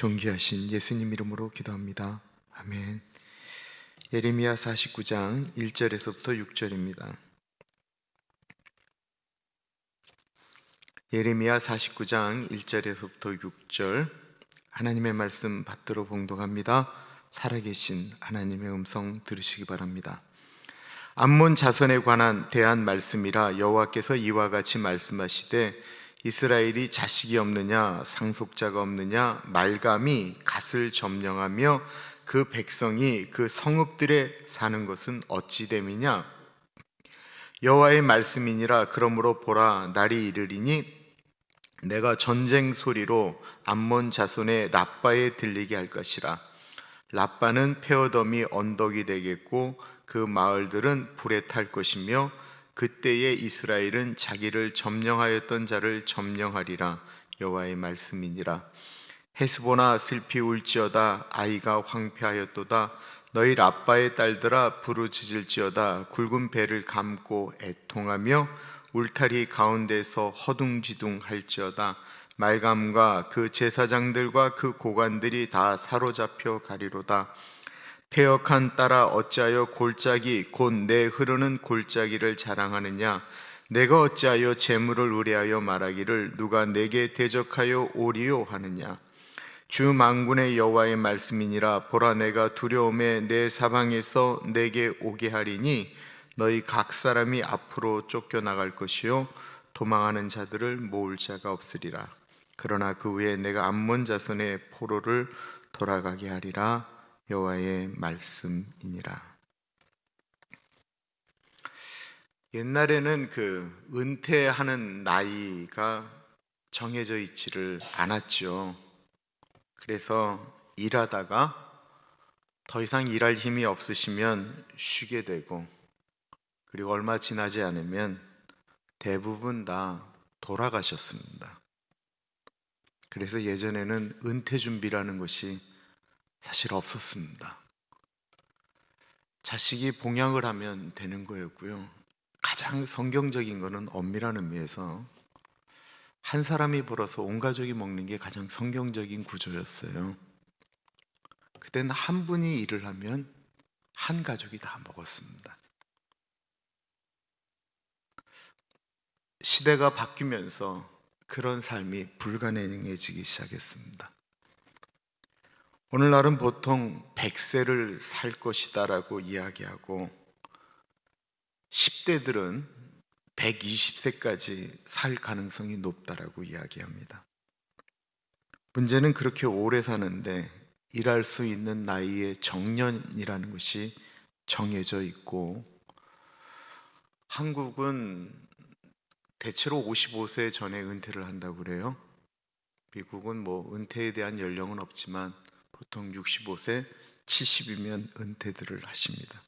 존귀하신 예수님 이름으로 기도합니다. 아멘. 예레미야 49장 1절에서부터 6절입니다. 예레미야 49장 1절에서부터 6절, 하나님의 말씀 받들어 봉독합니다. 살아계신 하나님의 음성 들으시기 바랍니다. 암몬 자손에 관한 대한 말씀이라 여호와께서 이와 같이 말씀하시되, 이스라엘이 자식이 없느냐, 상속자가 없느냐, 말감이 갓을 점령하며 그 백성이 그 성읍들에 사는 것은 어찌 됨이냐? 여호와의 말씀이니라. 그러므로 보라, 날이 이르리니 내가 전쟁 소리로 암몬 자손의 라빠에 들리게 할 것이라. 라빠는 페어덤이 언덕이 되겠고 그 마을들은 불에 탈 것이며 그때에 이스라엘은 자기를 점령하였던 자를 점령하리라. 여호와의 말씀이니라. 헤스보나 슬피 울지어다. 아이가 황폐하였도다. 너희 라빠의 딸들아 부르짖을지어다. 굵은 배를 감고 애통하며 울타리 가운데서 허둥지둥 할지어다. 말감과 그 제사장들과 그 고관들이 다 사로잡혀 가리로다. 패역한 딸아 어찌하여 골짜기 곧 내 흐르는 골짜기를 자랑하느냐? 내가 어찌하여 재물을 의뢰하여 말하기를 누가 내게 대적하여 오리요 하느냐? 주 만군의 여호와의 말씀이니라. 보라, 내가 두려움에 내 사방에서 내게 오게 하리니 너희 각 사람이 앞으로 쫓겨나갈 것이요 도망하는 자들을 모을 자가 없으리라. 그러나 그 후에 내가 암몬 자손의 포로를 돌아가게 하리라. 여호와의 말씀이니라. 옛날에는 그 은퇴하는 나이가 정해져 있지를 않았죠. 그래서 일하다가 더 이상 일할 힘이 없으시면 쉬게 되고, 그리고 얼마 지나지 않으면 대부분 다 돌아가셨습니다. 그래서 예전에는 은퇴 준비라는 것이 사실 없었습니다. 자식이 봉양을 하면 되는 거였고요. 가장 성경적인 거는 엄밀한 의미에서 한 사람이 벌어서 온 가족이 먹는 게 가장 성경적인 구조였어요. 그때는 한 분이 일을 하면 한 가족이 다 먹었습니다. 시대가 바뀌면서 그런 삶이 불가능해지기 시작했습니다. 오늘날은 보통 100세를 살 것이다 라고 이야기하고 10대들은 120세까지 살 가능성이 높다라고 이야기합니다. 문제는 그렇게 오래 사는데 일할 수 있는 나이의 정년이라는 것이 정해져 있고, 한국은 대체로 55세 전에 은퇴를 한다고 그래요. 미국은 은퇴에 대한 연령은 없지만 보통 65세, 70이면 은퇴들을 하십니다.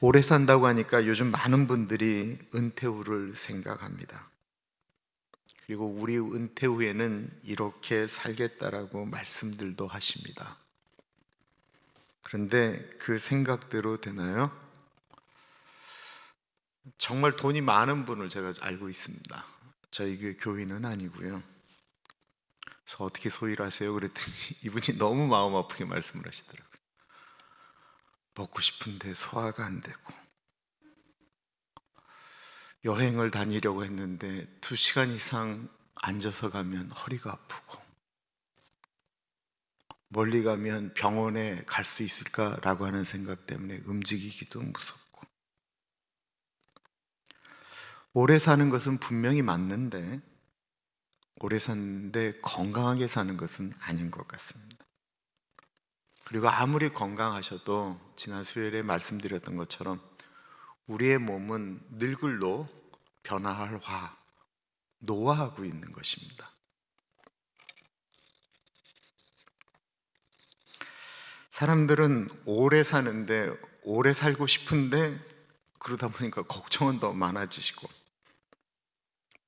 오래 산다고 하니까 요즘 많은 분들이 은퇴 후를 생각합니다. 그리고 우리 은퇴 후에는 이렇게 살겠다라고 말씀들도 하십니다. 그런데 그 생각대로 되나요? 정말 돈이 많은 분을 제가 알고 있습니다. 저희 교회 교인은 아니고요. 그래서 어떻게 소위를 하세요? 그랬더니 이분이 너무 마음 아프게 말씀을 하시더라고요. 먹고 싶은데 소화가 안 되고, 여행을 다니려고 했는데 2시간 이상 앉아서 가면 허리가 아프고, 멀리 가면 병원에 갈 수 있을까라고 하는 생각 때문에 움직이기도 무섭고. 오래 사는 것은 분명히 맞는데 오래 사는데 건강하게 사는 것은 아닌 것 같습니다. 그리고 아무리 건강하셔도 지난 수요일에 말씀드렸던 것처럼 우리의 몸은 늙을로 변화할 노화하고 있는 것입니다. 사람들은 오래 사는데, 오래 살고 싶은데 그러다 보니까 걱정은 더 많아지시고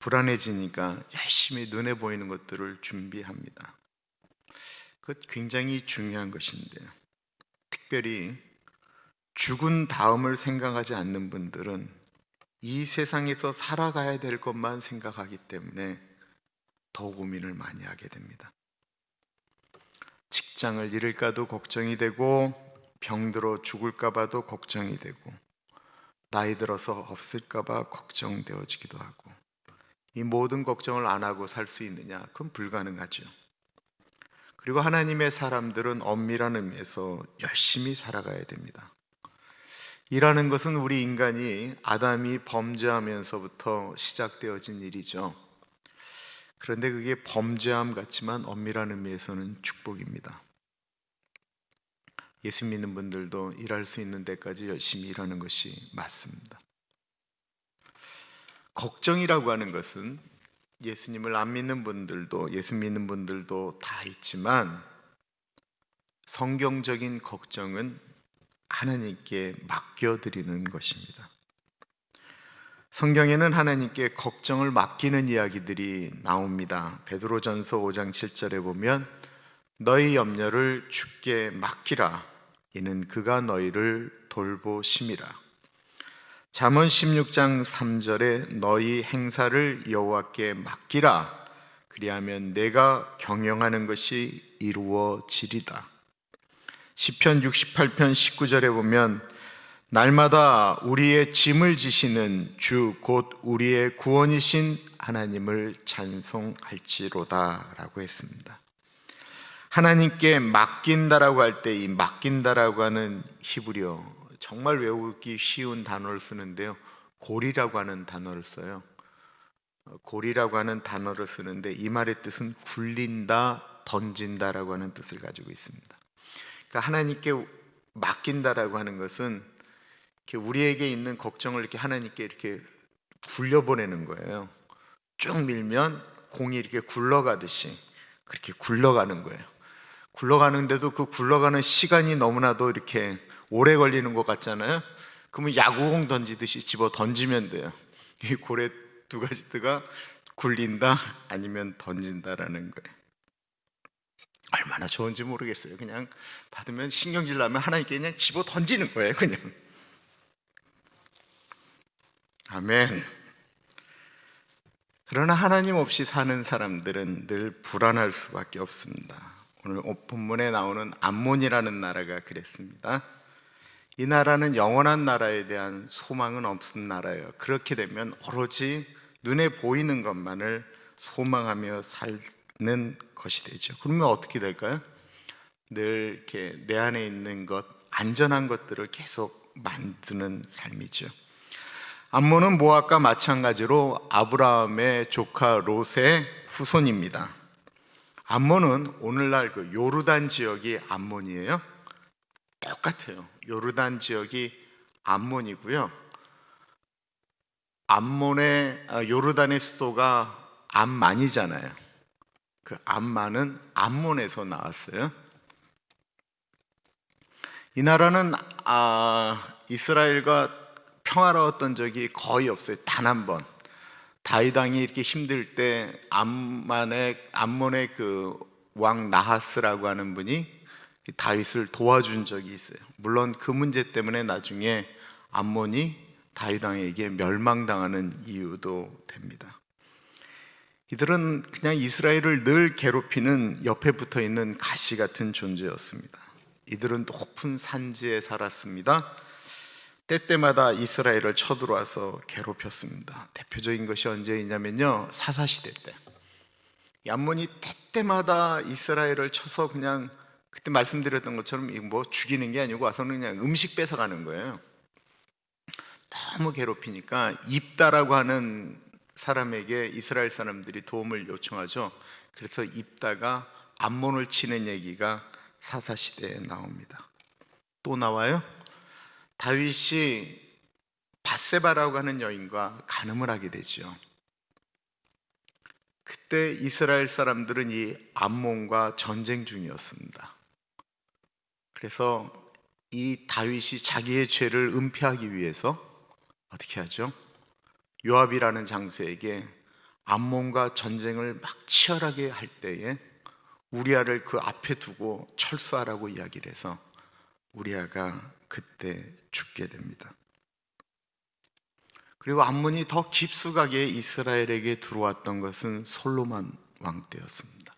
불안해지니까 열심히 눈에 보이는 것들을 준비합니다. 그것 굉장히 중요한 것인데요. 특별히 죽은 다음을 생각하지 않는 분들은 이 세상에서 살아가야 될 것만 생각하기 때문에 더 고민을 많이 하게 됩니다. 직장을 잃을까도 걱정이 되고, 병들어 죽을까봐도 걱정이 되고, 나이 들어서 없을까봐 걱정되어지기도 하고, 이 모든 걱정을 안 하고 살 수 있느냐? 그건 불가능하죠. 그리고 하나님의 사람들은 엄밀한 의미에서 열심히 살아가야 됩니다. 일하는 것은 우리 인간이 아담이 범죄하면서부터 시작되어진 일이죠. 그런데 그게 범죄함 같지만 엄밀한 의미에서는 축복입니다. 예수 믿는 분들도 일할 수 있는 데까지 열심히 일하는 것이 맞습니다. 걱정이라고 하는 것은 예수님을 안 믿는 분들도 예수 믿는 분들도 다 있지만, 성경적인 걱정은 하나님께 맡겨드리는 것입니다. 성경에는 하나님께 걱정을 맡기는 이야기들이 나옵니다. 베드로전서 5장 7절에 보면 너희 염려를 주께 맡기라, 이는 그가 너희를 돌보심이라. 잠언 16장 3절에 너희 행사를 여호와께 맡기라, 그리하면 내가 경영하는 것이 이루어지리다. 시편 68편 19절에 보면 날마다 우리의 짐을 지시는 주 곧 우리의 구원이신 하나님을 찬송할지로다 라고 했습니다. 하나님께 맡긴다라고 할 때 이 맡긴다라고 하는 히브리어, 정말 외우기 쉬운 단어를 쓰는데요, 골이라고 하는 단어를 써요. 골이라고 하는 단어를 쓰는데 이 말의 뜻은 굴린다, 던진다라고 하는 뜻을 가지고 있습니다. 그러니까 하나님께 맡긴다라고 하는 것은 이렇게 우리에게 있는 걱정을 이렇게 하나님께 이렇게 굴려보내는 거예요. 쭉 밀면 공이 이렇게 굴러가듯이 그렇게 굴러가는 거예요. 굴러가는데도 그 굴러가는 시간이 너무나도 이렇게 오래 걸리는 것 같잖아요. 그러면 야구공 던지듯이 집어 던지면 돼요. 이 고래 두 가지 뜻가 굴린다 아니면 던진다라는 거예요. 얼마나 좋은지 모르겠어요. 그냥 받으면 신경질 나면 하나님께 그냥 집어 던지는 거예요. 그냥. 아멘. 그러나 하나님 없이 사는 사람들은 늘 불안할 수밖에 없습니다. 오늘 본문에 나오는 암몬이라는 나라가 그랬습니다. 이 나라는 영원한 나라에 대한 소망은 없는 나라예요. 그렇게 되면 오로지 눈에 보이는 것만을 소망하며 살는 것이 되죠. 그러면 어떻게 될까요? 늘 이렇게 내 안에 있는 것, 안전한 것들을 계속 만드는 삶이죠. 암몬은 모압과 마찬가지로 아브라함의 조카 롯의 후손입니다. 암몬은 오늘날 그 요르단 지역이 암몬이에요. 똑같아요. 요르단 지역이 암몬이고요. 요르단의 수도가 암만이잖아요. 그 암만은 암몬에서 나왔어요. 이 나라는 이스라엘과 평화로웠던 적이 거의 없어요. 단 한 번. 다윗 왕이 이렇게 힘들 때 암몬의 그 왕 나하스라고 하는 분이 다윗을 도와준 적이 있어요. 물론 그 문제 때문에 나중에 암몬이 다윗 왕에게 멸망당하는 이유도 됩니다. 이들은 그냥 이스라엘을 늘 괴롭히는 옆에 붙어 있는 가시 같은 존재였습니다. 이들은 높은 산지에 살았습니다. 때때마다 이스라엘을 쳐들어와서 괴롭혔습니다. 대표적인 것이 언제이냐면요, 사사시대 때 암몬이 때때마다 이스라엘을 쳐서 그냥 그때 말씀드렸던 것처럼 뭐 죽이는 게 아니고 와서는 그냥 음식 뺏어가는 거예요. 너무 괴롭히니까 입다라고 하는 사람에게 이스라엘 사람들이 도움을 요청하죠. 그래서 입다가 암몬을 치는 얘기가 사사시대에 나옵니다. 또 나와요. 다윗이 밧세바라고 하는 여인과 간음을 하게 되죠. 그때 이스라엘 사람들은 이 암몬과 전쟁 중이었습니다. 그래서 이 다윗이 자기의 죄를 은폐하기 위해서 어떻게 하죠? 요압이라는 장수에게 암몬과 전쟁을 막 치열하게 할 때에 우리아를 그 앞에 두고 철수하라고 이야기를 해서 우리아가 그때 죽게 됩니다. 그리고 암몬이 더 깊숙하게 이스라엘에게 들어왔던 것은 솔로몬 왕 때였습니다.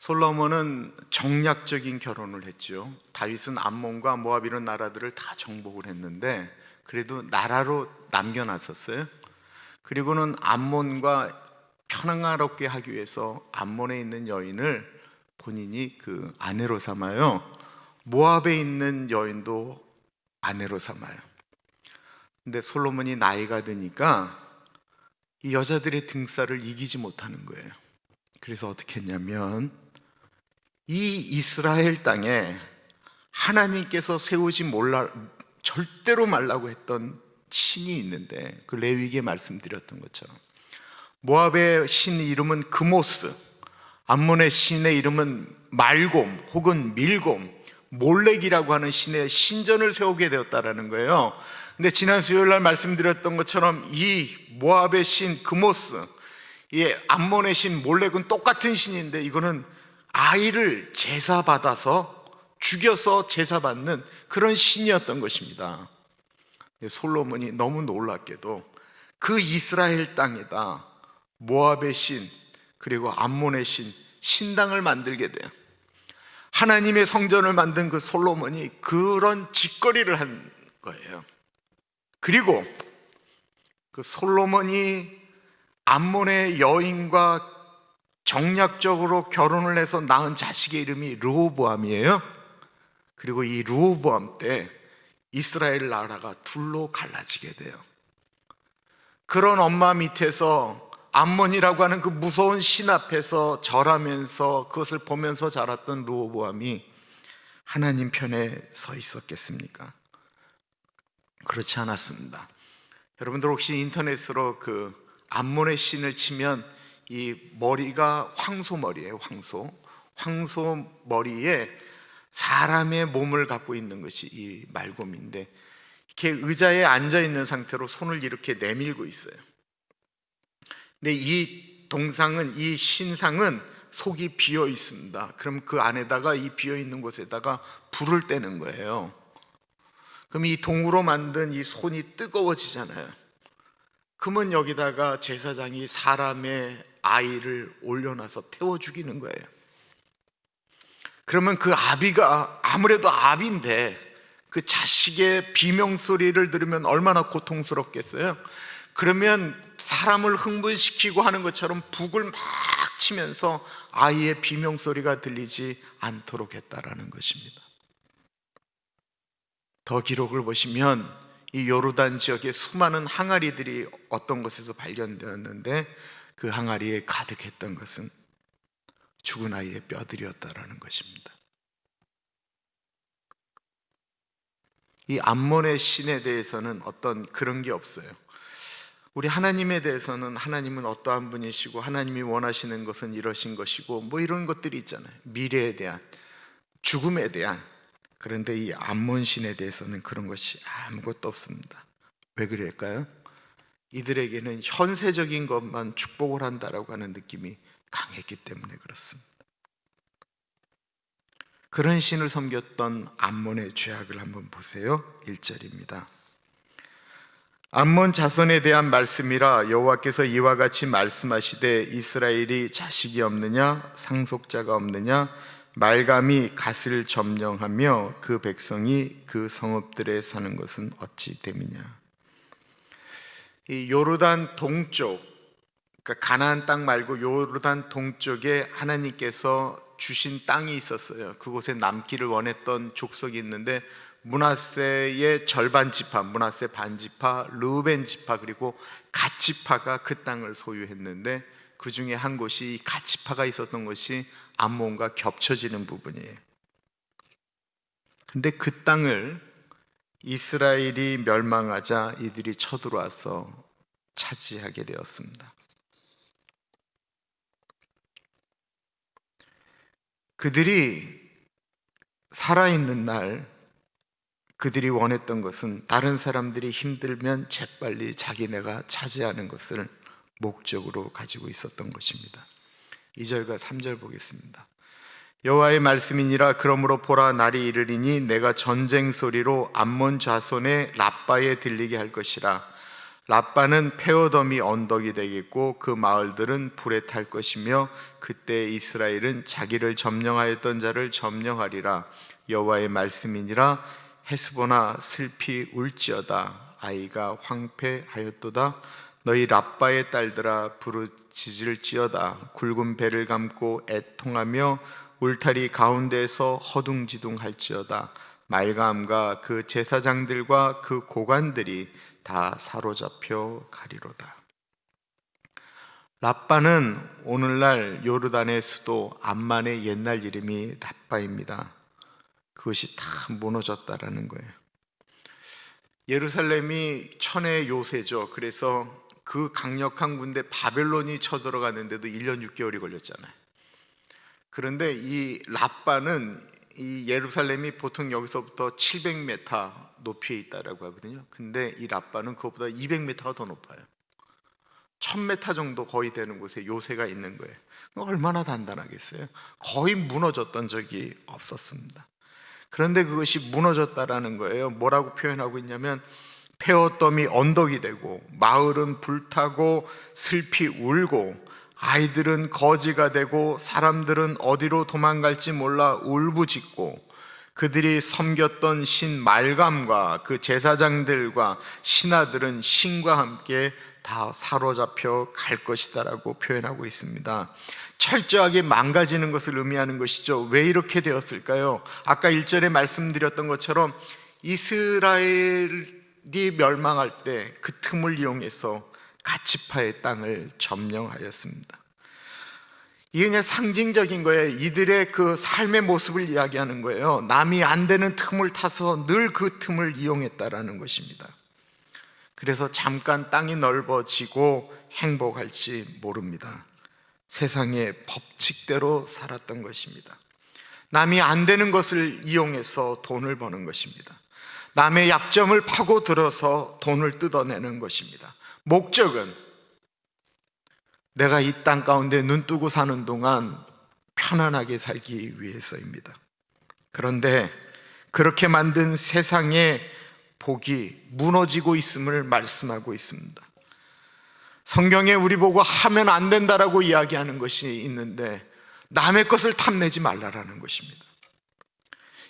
솔로몬은 정략적인 결혼을 했죠. 다윗은 암몬과 모압 이런 나라들을 다 정복을 했는데 그래도 나라로 남겨놨었어요. 그리고는 암몬과 편안하게 하기 위해서 암몬에 있는 여인을 본인이 그 아내로 삼아요. 모압에 있는 여인도 아내로 삼아요. 근데 솔로몬이 나이가 드니까 이 여자들의 등살을 이기지 못하는 거예요. 그래서 어떻게 했냐면 이 이스라엘 땅에 하나님께서 세우지 절대로 말라고 했던 신이 있는데, 그 레위기에 말씀드렸던 것처럼 모압의 신 이름은 그모스, 암몬의 신의 이름은 말곰 혹은 밀곰, 몰렉이라고 하는 신의 신전을 세우게 되었다라는 거예요. 근데 지난 수요일 날 말씀드렸던 것처럼 이 모압의 신 그모스, 이 암몬의 신 몰렉은 똑같은 신인데 이거는 아이를 제사 받아서 죽여서 제사 받는 그런 신이었던 것입니다. 솔로몬이 너무 놀랍게도 그 이스라엘 땅에다 모압의 신 그리고 암몬의 신당을 만들게 돼요. 하나님의 성전을 만든 그 솔로몬이 그런 짓거리를 한 거예요. 그리고 그 솔로몬이 암몬의 여인과 정략적으로 결혼을 해서 낳은 자식의 이름이 르호보암이에요. 그리고 이 르호보암 때 이스라엘 나라가 둘로 갈라지게 돼요. 그런 엄마 밑에서 암몬이라고 하는 그 무서운 신 앞에서 절하면서 그것을 보면서 자랐던 르호보암이 하나님 편에 서 있었겠습니까? 그렇지 않았습니다. 여러분들 혹시 인터넷으로 그 암몬의 신을 치면 이 머리가 황소머리예요. 황소머리에 사람의 몸을 갖고 있는 것이 이 말곰인데, 이렇게 의자에 앉아 있는 상태로 손을 이렇게 내밀고 있어요. 근데 이 동상은, 이 신상은 속이 비어 있습니다. 그럼 그 안에다가, 이 비어 있는 곳에다가 불을 떼는 거예요. 그럼 이 동으로 만든 이 손이 뜨거워지잖아요. 그러면 여기다가 제사장이 사람의 아이를 올려놔서 태워 죽이는 거예요. 그러면 그 아비가 아무래도 아비인데 그 자식의 비명소리를 들으면 얼마나 고통스럽겠어요. 그러면 사람을 흥분시키고 하는 것처럼 북을 막 치면서 아이의 비명소리가 들리지 않도록 했다라는 것입니다. 더 기록을 보시면 이 요르단 지역에 수많은 항아리들이 어떤 곳에서 발견되었는데 그 항아리에 가득했던 것은 죽은 아이의 뼈들이었다라는 것입니다. 이 암몬의 신에 대해서는 어떤 그런 게 없어요. 우리 하나님에 대해서는 하나님은 어떠한 분이시고 하나님이 원하시는 것은 이러신 것이고 뭐 이런 것들이 있잖아요. 미래에 대한, 죽음에 대한. 그런데 이 암몬 신에 대해서는 그런 것이 아무것도 없습니다. 왜 그럴까요? 이들에게는 현세적인 것만 축복을 한다라고 하는 느낌이 강했기 때문에 그렇습니다. 그런 신을 섬겼던 암몬의 죄악을 한번 보세요. 1절입니다. 암몬 자손에 대한 말씀이라 여호와께서 이와 같이 말씀하시되 이스라엘이 자식이 없느냐 상속자가 없느냐 말감이 갓을 점령하며 그 백성이 그 성읍들에 사는 것은 어찌 됨이냐. 이 요르단 동쪽, 그러니까 가나안 땅 말고 요르단 동쪽에 하나님께서 주신 땅이 있었어요. 그곳에 남기를 원했던 족속이 있는데 므낫세의 절반 지파, 므낫세 반 지파, 르우벤 지파 그리고 갓 지파가 그 땅을 소유했는데 그 중에 한 곳이 갓 지파가 있었던 것이 암몬과 겹쳐지는 부분이에요. 근데 그 땅을 이스라엘이 멸망하자 이들이 쳐들어와서 차지하게 되었습니다. 그들이 살아있는 날 그들이 원했던 것은 다른 사람들이 힘들면 재빨리 자기네가 차지하는 것을 목적으로 가지고 있었던 것입니다. 2절과 3절 보겠습니다. 여호와의 말씀이니라. 그러므로 보라, 날이 이르리니 내가 전쟁 소리로 암몬 자손의 라빠에 들리게 할 것이라. 라빠는 페어덤이 언덕이 되겠고 그 마을들은 불에 탈 것이며 그때 이스라엘은 자기를 점령하였던 자를 점령하리라. 여호와의 말씀이니라. 헤스보나 슬피 울지어다. 아이가 황폐하였도다. 너희 라빠의 딸들아 부르짖을지어다. 굵은 배를 감고 애통하며 울타리 가운데에서 허둥지둥할지어다. 말가암과 그 제사장들과 그 고관들이 다 사로잡혀 가리로다. 라빠는 오늘날 요르단의 수도 암만의 옛날 이름이 라빠입니다. 그것이 다 무너졌다라는 거예요. 예루살렘이 천의 요새죠. 그래서 그 강력한 군대 바벨론이 쳐들어갔는데도 1년 6개월이 걸렸잖아요. 그런데 이 라빠는 이 예루살렘이 보통 여기서부터 700m 높이에 있다라고 하거든요. 근데 이 라빠는 그것보다 200m가 더 높아요. 1000m 정도 거의 되는 곳에 요새가 있는 거예요. 얼마나 단단하겠어요? 거의 무너졌던 적이 없었습니다. 그런데 그것이 무너졌다라는 거예요. 뭐라고 표현하고 있냐면 페어덤이 언덕이 되고 마을은 불타고 슬피 울고 아이들은 거지가 되고 사람들은 어디로 도망갈지 몰라 울부짖고 그들이 섬겼던 신 말감과 그 제사장들과 신하들은 신과 함께 다 사로잡혀 갈 것이다라고 표현하고 있습니다. 철저하게 망가지는 것을 의미하는 것이죠. 왜 이렇게 되었을까요? 아까 1절에 말씀드렸던 것처럼 이스라엘이 멸망할 때 그 틈을 이용해서 가치파의 땅을 점령하였습니다. 이게 그냥 상징적인 거예요. 이들의 그 삶의 모습을 이야기하는 거예요. 남이 안 되는 틈을 타서 늘 그 틈을 이용했다라는 것입니다. 그래서 잠깐 땅이 넓어지고 행복할지 모릅니다. 세상의 법칙대로 살았던 것입니다. 남이 안 되는 것을 이용해서 돈을 버는 것입니다. 남의 약점을 파고들어서 돈을 뜯어내는 것입니다. 목적은 내가 이 땅 가운데 눈 뜨고 사는 동안 편안하게 살기 위해서입니다. 그런데 그렇게 만든 세상의 복이 무너지고 있음을 말씀하고 있습니다. 성경에 우리 보고 하면 안 된다라고 이야기하는 것이 있는데 남의 것을 탐내지 말라라는 것입니다.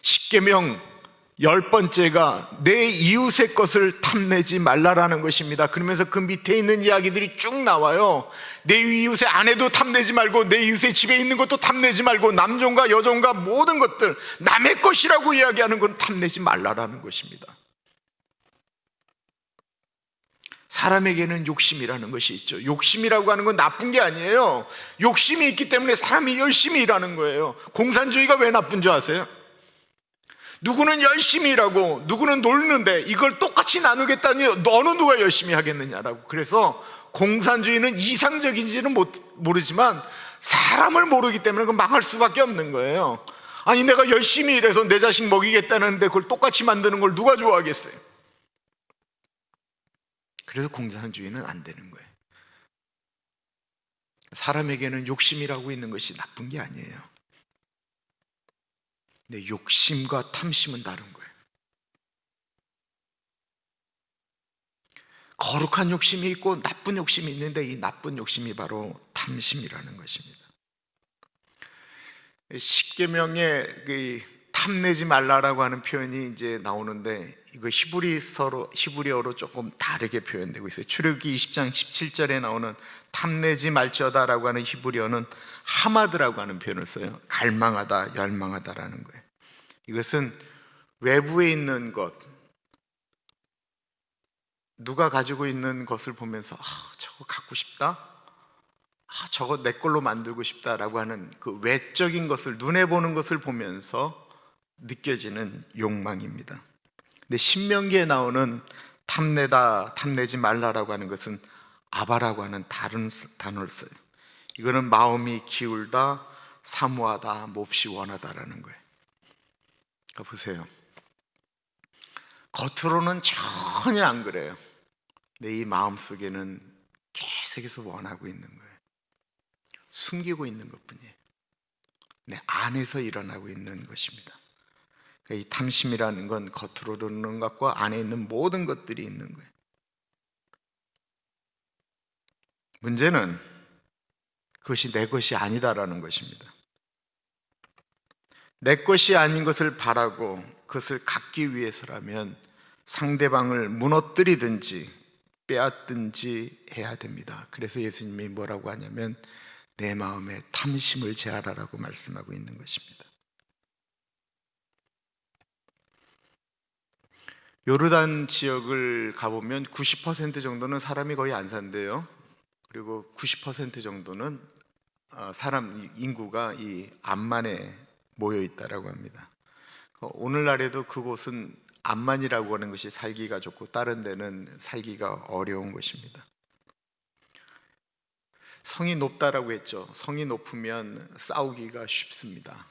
십계명 10번째가 내 이웃의 것을 탐내지 말라라는 것입니다. 그러면서 그 밑에 있는 이야기들이 쭉 나와요. 내 이웃의 아내도 탐내지 말고 내 이웃의 집에 있는 것도 탐내지 말고 남종과 여종과 모든 것들 남의 것이라고 이야기하는 건 탐내지 말라라는 것입니다. 사람에게는 욕심이라는 것이 있죠. 욕심이라고 하는 건 나쁜 게 아니에요. 욕심이 있기 때문에 사람이 열심히 일하는 거예요. 공산주의가 왜 나쁜 줄 아세요? 누구는 열심히 일하고 누구는 놀는데 이걸 똑같이 나누겠다니 어느 누가 열심히 하겠느냐라고. 그래서 공산주의는 이상적인지는 모르지만 사람을 모르기 때문에 그건 망할 수밖에 없는 거예요. 아니 내가 열심히 일해서 내 자식 먹이겠다는데 그걸 똑같이 만드는 걸 누가 좋아하겠어요? 그래서 공산주의는 안 되는 거예요. 사람에게는 욕심이라고 있는 것이 나쁜 게 아니에요. 근데 욕심과 탐심은 다른 거예요. 거룩한 욕심이 있고 나쁜 욕심이 있는데 이 나쁜 욕심이 바로 탐심이라는 것입니다. 십계명에 그 탐내지 말라라고 하는 표현이 이제 나오는데 이거 히브리어로 조금 다르게 표현되고 있어요. 출애굽기 20장 17절에 나오는 탐내지 말지어다라고 하는 히브리어는 하마드라고 하는 표현을 써요. 갈망하다, 열망하다라는 거예요. 이것은 외부에 있는 것, 누가 가지고 있는 것을 보면서 저거 갖고 싶다, 저거 내 걸로 만들고 싶다라고 하는 그 외적인 것을, 눈에 보는 것을 보면서 느껴지는 욕망입니다. 근데 신명기에 나오는 탐내다, 탐내지 말라라고 하는 것은 아바라고 하는 다른 단어를 써요. 이거는 마음이 기울다, 사모하다, 몹시 원하다라는 거예요. 그러니까 보세요. 겉으로는 전혀 안 그래요. 내 이 마음속에는 계속해서 원하고 있는 거예요. 숨기고 있는 것뿐이에요. 내 안에서 일어나고 있는 것입니다. 그러니까 이 탐심이라는 건 겉으로 드러나는 것과 안에 있는 모든 것들이 있는 거예요. 문제는 그것이 내 것이 아니다라는 것입니다. 내 것이 아닌 것을 바라고 그것을 갖기 위해서라면 상대방을 무너뜨리든지 빼앗든지 해야 됩니다. 그래서 예수님이 뭐라고 하냐면 내 마음에 탐심을 제하라라고 말씀하고 있는 것입니다. 요르단 지역을 가보면 90% 정도는 사람이 거의 안 산대요. 그리고 90% 정도는 사람 인구가 이 암만에 모여 있다라고 합니다. 오늘날에도 그곳은 암만이라고 하는 것이 살기가 좋고 다른 데는 살기가 어려운 곳입니다. 성이 높다라고 했죠. 성이 높으면 싸우기가 쉽습니다.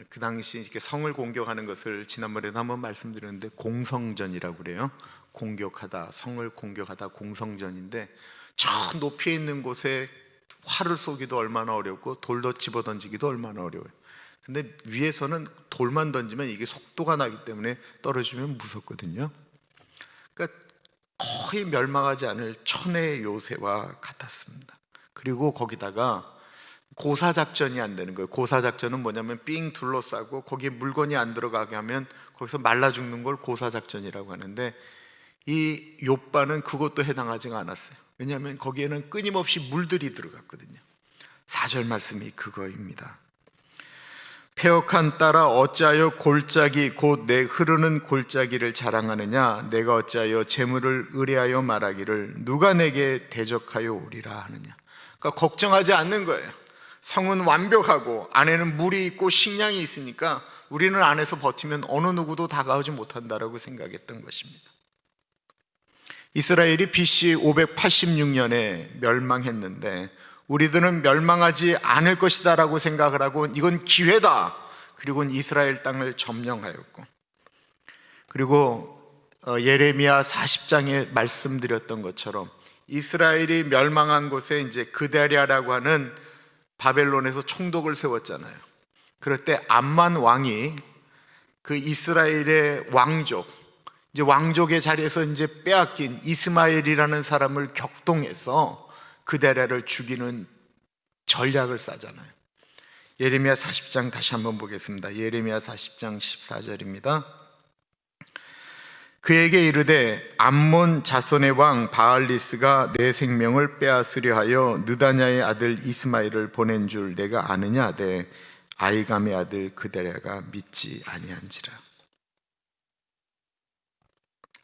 그 당시 이렇게 성을 공격하는 것을 지난번에도 한번 말씀드렸는데 공성전이라고 그래요. 공격하다, 성을 공격하다 공성전인데 저 높이 있는 곳에 활을 쏘기도 얼마나 어렵고 돌도 집어던지기도 얼마나 어려워요. 근데 위에서는 돌만 던지면 이게 속도가 나기 때문에 떨어지면 무섭거든요. 그러니까 거의 멸망하지 않을 천의 요새와 같았습니다. 그리고 거기다가 고사작전이 안 되는 거예요. 고사작전은 뭐냐면 삥 둘러싸고 거기에 물건이 안 들어가게 하면 거기서 말라 죽는 걸 고사작전이라고 하는데 이 욥바는 그것도 해당하지가 않았어요. 왜냐하면 거기에는 끊임없이 물들이 들어갔거든요. 4절 말씀이 그거입니다. 패역한 딸아 어찌하여 골짜기 곧 내 흐르는 골짜기를 자랑하느냐. 내가 어찌하여 재물을 의뢰하여 말하기를 누가 내게 대적하여 오리라 하느냐. 그러니까 걱정하지 않는 거예요. 성은 완벽하고 안에는 물이 있고 식량이 있으니까 우리는 안에서 버티면 어느 누구도 다가오지 못한다라고 생각했던 것입니다. 이스라엘이 BC 586년에 멸망했는데 우리들은 멸망하지 않을 것이다 라고 생각을 하고 이건 기회다. 그리고 이스라엘 땅을 점령하였고, 그리고 예레미야 40장에 말씀드렸던 것처럼 이스라엘이 멸망한 곳에 이제 그다랴라고 하는 바벨론에서 총독을 세웠잖아요. 그럴 때 암만 왕이 그 이스라엘의 왕족, 이제 왕족의 자리에서 이제 빼앗긴 이스마엘이라는 사람을 격동해서 그다랴를 죽이는 전략을 짜잖아요. 예레미야 40장 다시 한번 보겠습니다. 예레미야 40장 14절입니다. 그에게 이르되 암몬 자손의 왕 바알리스가 내 생명을 빼앗으려 하여 느다냐의 아들 이스마엘을 보낸 줄 내가 아느냐 하되 아이감의 아들 그다랴가 믿지 아니한지라.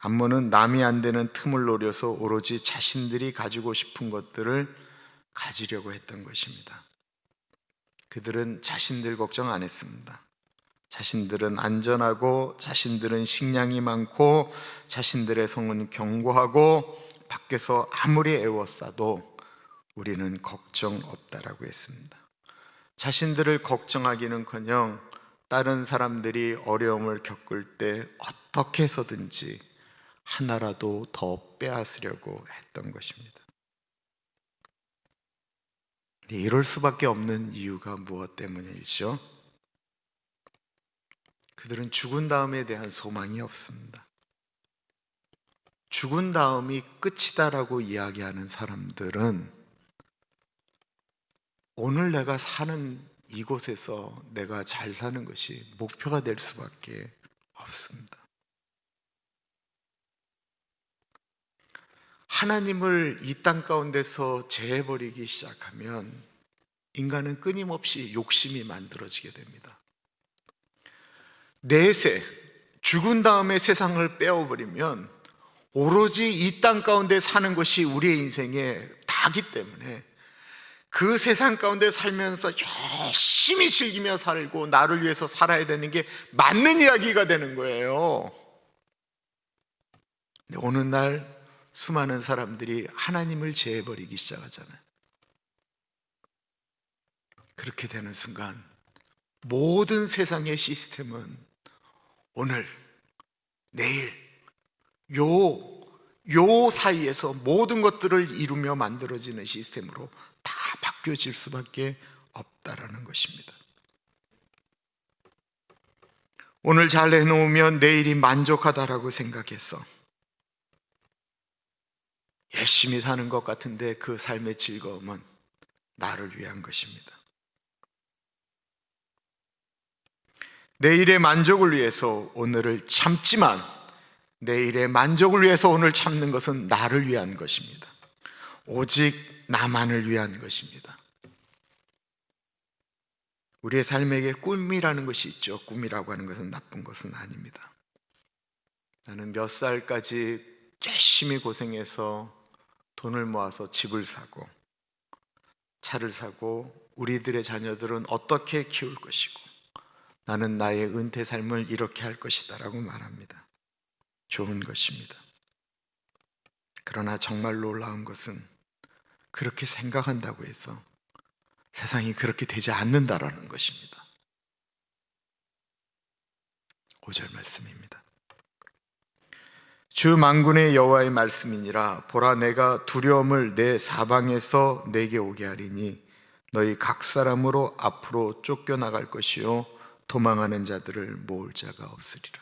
암몬은 남이 안 되는 틈을 노려서 오로지 자신들이 가지고 싶은 것들을 가지려고 했던 것입니다. 그들은 자신들 걱정 안 했습니다. 자신들은 안전하고 자신들은 식량이 많고 자신들의 성은 견고하고 밖에서 아무리 애워싸도 우리는 걱정 없다라고 했습니다. 자신들을 걱정하기는커녕 다른 사람들이 어려움을 겪을 때 어떻게 해서든지 하나라도 더 빼앗으려고 했던 것입니다. 이럴 수밖에 없는 이유가 무엇 때문일지요? 그들은 죽은 다음에 대한 소망이 없습니다. 죽은 다음이 끝이다라고 이야기하는 사람들은 오늘 내가 사는 이곳에서 내가 잘 사는 것이 목표가 될 수밖에 없습니다. 하나님을 이 땅 가운데서 제해버리기 시작하면 인간은 끊임없이 욕심이 만들어지게 됩니다. 내세, 죽은 다음에 세상을 빼어버리면 오로지 이 땅 가운데 사는 것이 우리의 인생의 다기 때문에 그 세상 가운데 살면서 열심히 즐기며 살고 나를 위해서 살아야 되는 게 맞는 이야기가 되는 거예요. 근데 어느 날 수많은 사람들이 하나님을 제해버리기 시작하잖아요. 그렇게 되는 순간 모든 세상의 시스템은 오늘, 내일, 요 사이에서 모든 것들을 이루며 만들어지는 시스템으로 다 바뀌어질 수밖에 없다라는 것입니다. 오늘 잘 해놓으면 내일이 만족하다라고 생각해서 열심히 사는 것 같은데 그 삶의 즐거움은 나를 위한 것입니다. 내일의 만족을 위해서 오늘을 참지만 내일의 만족을 위해서 오늘 참는 것은 나를 위한 것입니다. 오직 나만을 위한 것입니다. 우리의 삶에게 꿈이라는 것이 있죠. 꿈이라고 하는 것은 나쁜 것은 아닙니다. 나는 몇 살까지 열심히 고생해서 돈을 모아서 집을 사고 차를 사고 우리들의 자녀들은 어떻게 키울 것이고 나는 나의 은퇴 삶을 이렇게 할 것이다 라고 말합니다. 좋은 것입니다. 그러나 정말 놀라운 것은 그렇게 생각한다고 해서 세상이 그렇게 되지 않는다라는 것입니다. 5절 말씀입니다. 주 만군의 여호와의 말씀이니라. 보라, 내가 두려움을 내 사방에서 내게 오게 하리니 너희 각 사람으로 앞으로 쫓겨나갈 것이요 도망하는 자들을 모을 자가 없으리라.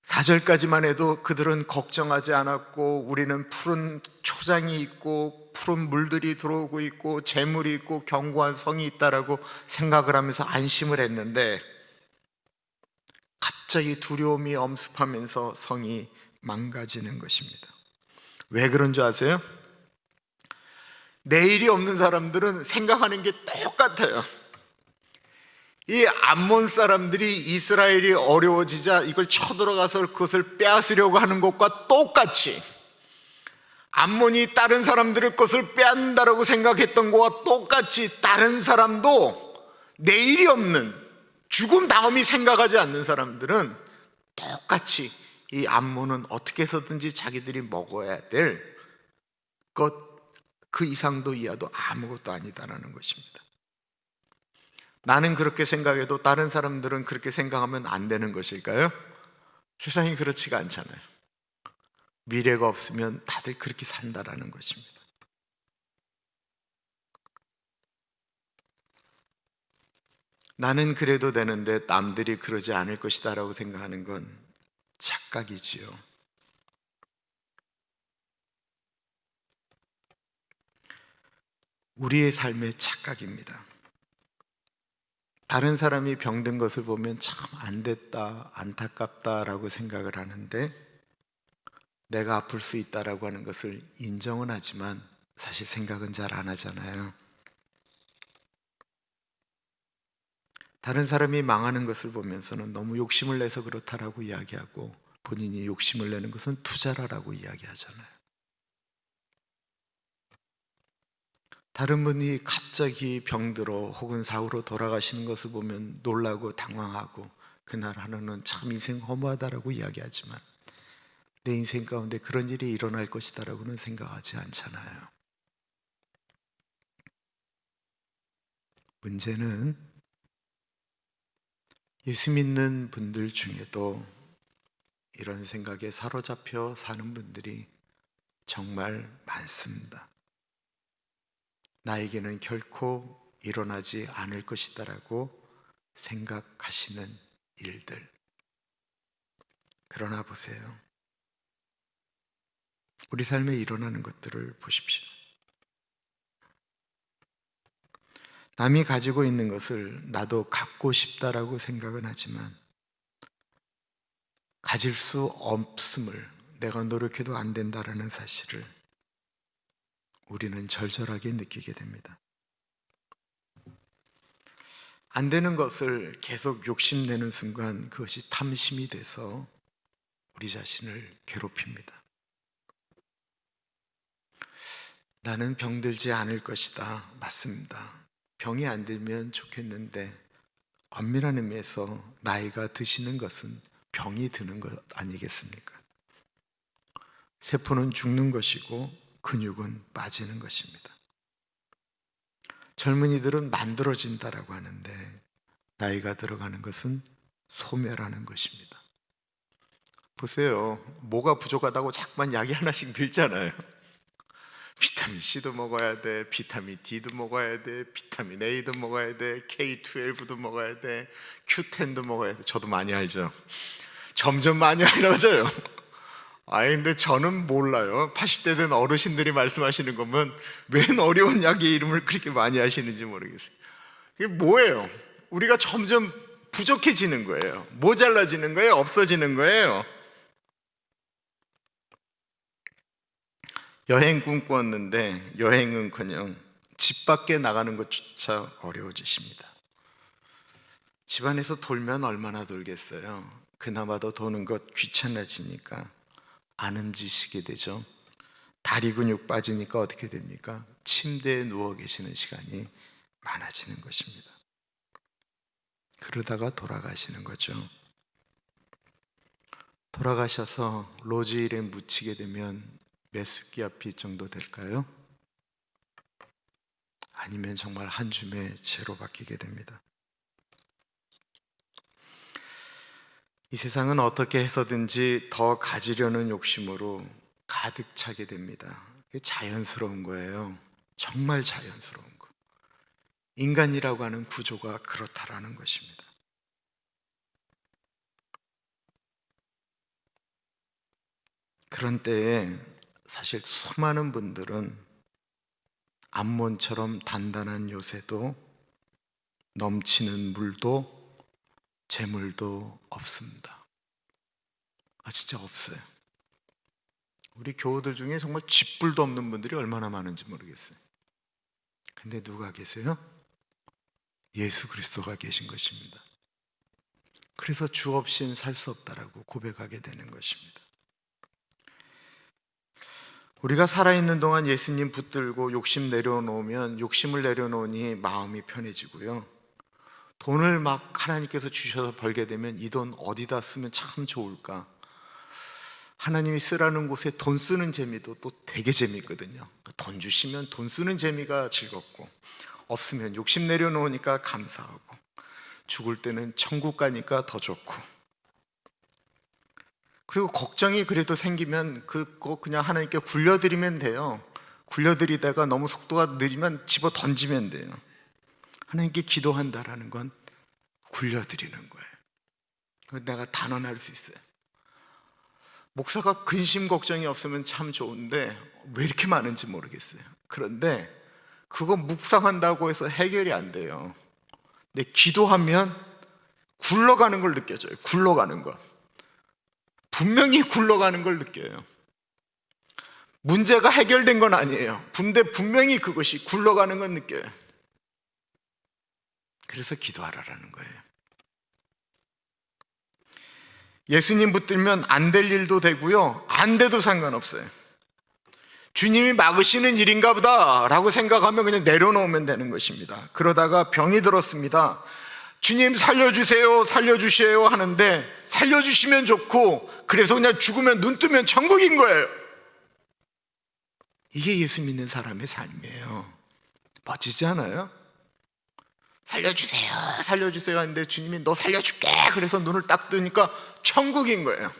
4절까지만 해도 그들은 걱정하지 않았고 우리는 푸른 초장이 있고 푸른 물들이 들어오고 있고 재물이 있고 견고한 성이 있다라고 생각을 하면서 안심을 했는데 갑자기 두려움이 엄습하면서 성이 망가지는 것입니다. 왜 그런 줄 아세요? 내일이 없는 사람들은 생각하는 게 똑같아요. 이 암몬 사람들이 이스라엘이 어려워지자 이걸 쳐들어가서 그것을 빼앗으려고 하는 것과 똑같이 암몬이 다른 사람들의 것을 빼앗는다라고 생각했던 것과 똑같이 다른 사람도 내일이 없는 죽음 다음이 생각하지 않는 사람들은 똑같이 이 암몬은 어떻게 해서든지 자기들이 먹어야 될 것 그 이상도 이하도 아무것도 아니다라는 것입니다. 나는 그렇게 생각해도 다른 사람들은 그렇게 생각하면 안 되는 것일까요? 세상이 그렇지가 않잖아요. 미래가 없으면 다들 그렇게 산다라는 것입니다. 나는 그래도 되는데 남들이 그러지 않을 것이다 라고 생각하는 건 착각이지요. 우리의 삶의 착각입니다. 다른 사람이 병든 것을 보면 참 안 됐다, 안타깝다라고 생각을 하는데 내가 아플 수 있다라고 하는 것을 인정은 하지만 사실 생각은 잘 안 하잖아요. 다른 사람이 망하는 것을 보면서는 너무 욕심을 내서 그렇다라고 이야기하고 본인이 욕심을 내는 것은 투자라고 이야기하잖아요. 다른 분이 갑자기 병들어 혹은 사고로 돌아가시는 것을 보면 놀라고 당황하고 그날 하루는 참 인생 허무하다라고 이야기하지만 내 인생 가운데 그런 일이 일어날 것이다라고는 생각하지 않잖아요. 문제는 예수 믿는 분들 중에도 이런 생각에 사로잡혀 사는 분들이 정말 많습니다. 나에게는 결코 일어나지 않을 것이다라고 생각하시는 일들. 그러나 보세요. 우리 삶에 일어나는 것들을 보십시오. 남이 가지고 있는 것을 나도 갖고 싶다라고 생각은 하지만 가질 수 없음을 내가 노력해도 안 된다라는 사실을 우리는 절절하게 느끼게 됩니다. 안 되는 것을 계속 욕심내는 순간 그것이 탐심이 돼서 우리 자신을 괴롭힙니다. 나는 병들지 않을 것이다. 맞습니다. 병이 안 들면 좋겠는데 엄밀한 의미에서 나이가 드시는 것은 병이 드는 것 아니겠습니까? 세포는 죽는 것이고 근육은 빠지는 것입니다. 젊은이들은 만들어진다라고 하는데 나이가 들어가는 것은 소멸하는 것입니다. 보세요. 뭐가 부족하다고 자꾸만 약이 하나씩 들잖아요. 비타민 C도 먹어야 돼, 비타민 D도 먹어야 돼, 비타민 A도 먹어야 돼, K12도 먹어야 돼, Q10도 먹어야 돼. 저도 많이 알죠. 점점 많이 알아져요. 근데 저는 몰라요. 80대 된 어르신들이 말씀하시는 거면 웬 어려운 약의 이름을 그렇게 많이 하시는지 모르겠어요. 이게 뭐예요? 우리가 점점 부족해지는 거예요. 모자라지는 거예요? 없어지는 거예요? 여행 꿈꾸었는데 여행은커녕 집 밖에 나가는 것조차 어려워지십니다. 집안에서 돌면 얼마나 돌겠어요? 그나마도 도는 것 귀찮아지니까 안 움직이시게 되죠. 다리 근육 빠지니까 어떻게 됩니까? 침대에 누워 계시는 시간이 많아지는 것입니다. 그러다가 돌아가시는 거죠. 돌아가셔서 로즈힐에 묻히게 되면 몇 숫기 앞이 정도 될까요? 아니면 정말 한 줌의 채로 바뀌게 됩니다. 이 세상은 어떻게 해서든지 더 가지려는 욕심으로 가득 차게 됩니다. 이게 자연스러운 거예요. 정말 자연스러운 거. 인간이라고 하는 구조가 그렇다라는 것입니다. 그런 때에 사실 수많은 분들은 암몬처럼 단단한 요새도 넘치는 물도 재물도 없습니다. 진짜 없어요. 우리 교우들 중에 정말 쥐뿔도 없는 분들이 얼마나 많은지 모르겠어요. 근데 누가 계세요? 예수 그리스도가 계신 것입니다. 그래서 주 없이는 살 수 없다라고 고백하게 되는 것입니다. 우리가 살아있는 동안 예수님 붙들고 욕심 내려놓으면 욕심을 내려놓으니 마음이 편해지고요. 돈을 막 하나님께서 주셔서 벌게 되면 이 돈 어디다 쓰면 참 좋을까? 하나님이 쓰라는 곳에 돈 쓰는 재미도 또 되게 재미있거든요. 돈 주시면 돈 쓰는 재미가 즐겁고, 없으면 욕심 내려놓으니까 감사하고, 죽을 때는 천국 가니까 더 좋고, 그리고 걱정이 그래도 생기면 그거 그냥 하나님께 굴려드리면 돼요. 굴려드리다가 너무 속도가 느리면 집어 던지면 돼요. 하나님께 기도한다라는 건 굴려드리는 거예요. 내가 단언할 수 있어요. 목사가 근심 걱정이 없으면 참 좋은데 왜 이렇게 많은지 모르겠어요. 그런데 그거 묵상한다고 해서 해결이 안 돼요. 근데 기도하면 굴러가는 걸 느껴져요. 굴러가는 것. 분명히 굴러가는 걸 느껴요. 문제가 해결된 건 아니에요. 근데 분명히 그것이 굴러가는 건 느껴요. 그래서 기도하라라는 거예요. 예수님 붙들면 안 될 일도 되고요, 안 돼도 상관없어요. 주님이 막으시는 일인가 보다 라고 생각하면 그냥 내려놓으면 되는 것입니다. 그러다가 병이 들었습니다. 주님 살려주세요, 살려주세요 하는데 살려주시면 좋고, 그래서 그냥 죽으면 눈 뜨면 천국인 거예요. 이게 예수 믿는 사람의 삶이에요. 멋지지 않아요? 살려주세요, 살려주세요 하는데 주님이 너 살려줄게 그래서 눈을 딱 뜨니까 천국인 거예요.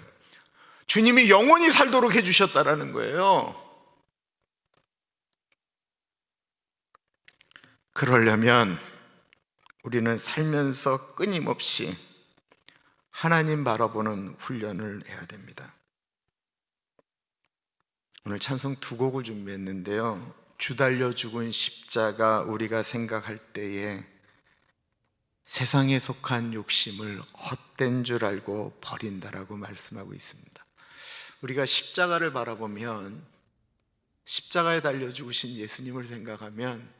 주님이 영원히 살도록 해주셨다라는 거예요. 그러려면 우리는 살면서 끊임없이 하나님 바라보는 훈련을 해야 됩니다. 오늘 찬송 두 곡을 준비했는데요, 주 달려 죽은 십자가 우리가 생각할 때에 세상에 속한 욕심을 헛된 줄 알고 버린다라고 말씀하고 있습니다. 우리가 십자가를 바라보면, 십자가에 달려 죽으신 예수님을 생각하면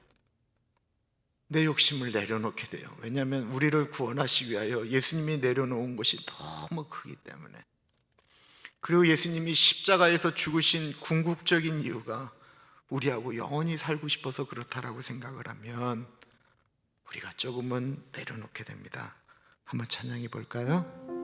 내 욕심을 내려놓게 돼요. 왜냐하면 우리를 구원하시기 위하여 예수님이 내려놓은 것이 너무 크기 때문에. 그리고 예수님이 십자가에서 죽으신 궁극적인 이유가 우리하고 영원히 살고 싶어서 그렇다라고 생각을 하면 우리가 조금은 내려놓게 됩니다. 한번 찬양해 볼까요?